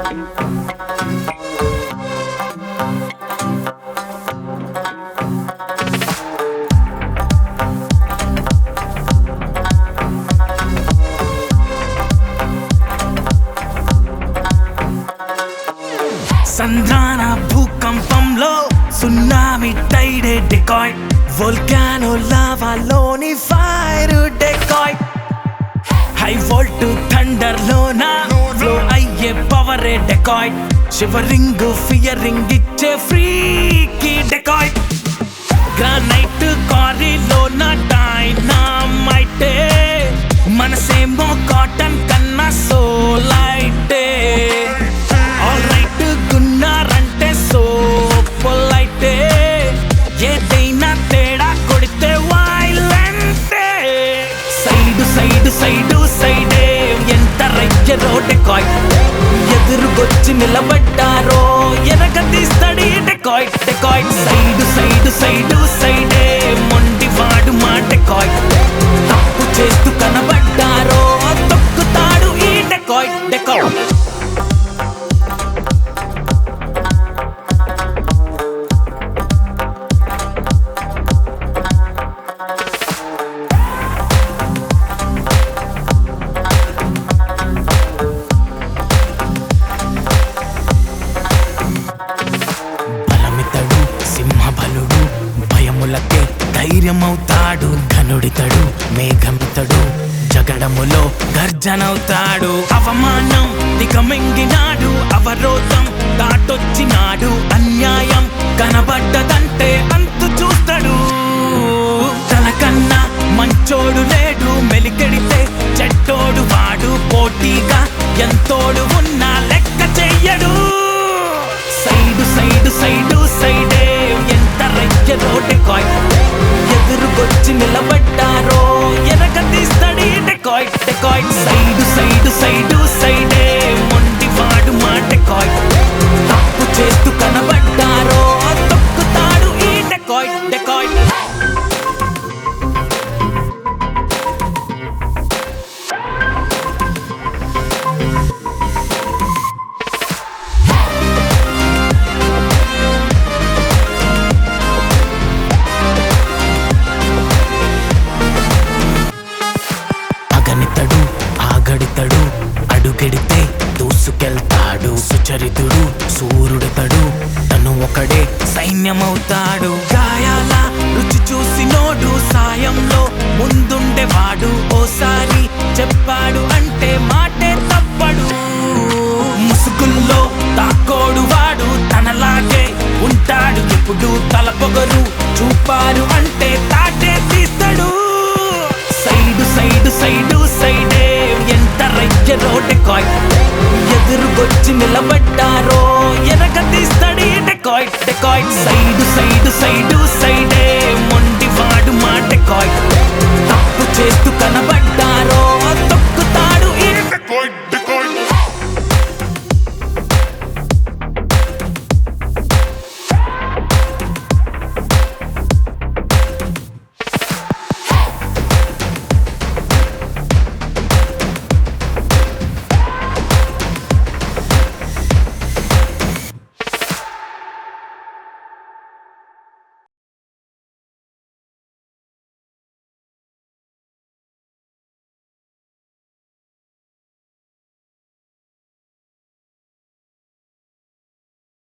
సంద్రాన భూకంపంలో సునామీ టైడే డెకాయిట్, వోల్కానో లావాలోని fire dacoit, high volt thunder లోన ఫ్లో అయ్యే పవరే డెకాయిట్, షివరింగ్ ఫియరింగ్ ఇచ్చే ఫ్రీకీ డెకాయిట్, గ్రానైట్ కారీలోన డైనామైటే, మనసేమో కాటన్ కన్నా సోలైటే, ఆల్రైట్ గున్నారంటే సో పొలైటే, ఏదైనా తేడా కొడితే వైలెంటే, సైడు సైడు సైడు సైడే ఎంత రయ్యరో డెకాయిట్, ఎదురుగొచ్చి నిలబడ్డారో ఎనక తీస్తాడు dacoit dacoit, side side side సైడే మొండివాడు మా డెకాయిట్, తప్పు చేస్తూ కనబడ్డారో తొక్కుతాడు ఈ డెకాయిట్ డెకాయిట్. సింహబలుడు భయములకే ధైర్యమవుతాడు, ఘనుడితడు మేఘమితడు జగడములో గర్జనవుతాడు, అవమానం దిగమింగినాడు, అవరోధం దాటొచ్చినాడు, అన్యాయం కనబడ్డదంటే అంతు చూస్తాడు, తనకన్నా మంచోడు లేడు, మెలికెడితే చెట్టోడు వాడు, పోటీగా ఎంతోడు ఉన్నా లెక్క చెయ్యడు, సైడు సైడు సైడు సైడే ఎంత రయ్యరో డెకాయిట్, ఎదురుగొచ్చి నిలబడ్డారో ఎనక తీస్తాడు dacoit dacoit, side side side సైడే మొండివాడు మా డెకాయిట్, తప్పు చేస్తూ కనబడ్డారో తొక్కుతాడు ఈ డెకాయిట్ డెకాయిట్. ఆగడితడు అడుగెడితే దూసుకెళ్తాడు, సుచరితుడు సూర్యుడితడు తను ఒకడే సైన్యమవుతాడు, గాయాల రుచి చూసినోడు సాయంలో ముందుండేవాడు, ఓసారి చెప్పాడు అంటే మాటే తప్పడు, ముసుగుల్లో తాకోడు వాడు తనలాగే ఉంటాడు, ఇప్పుడు తల పొగరు చూపారు అంటే తాటే తీస్తాడు, సైడు సైడు సైడు సైడే ఎంత రయ్యరో డెకాయిట్, ఎదురుగొచ్చి నిలబడ్డారో ఎనక తీస్తాడు dacoit dacoit, side side side సైడే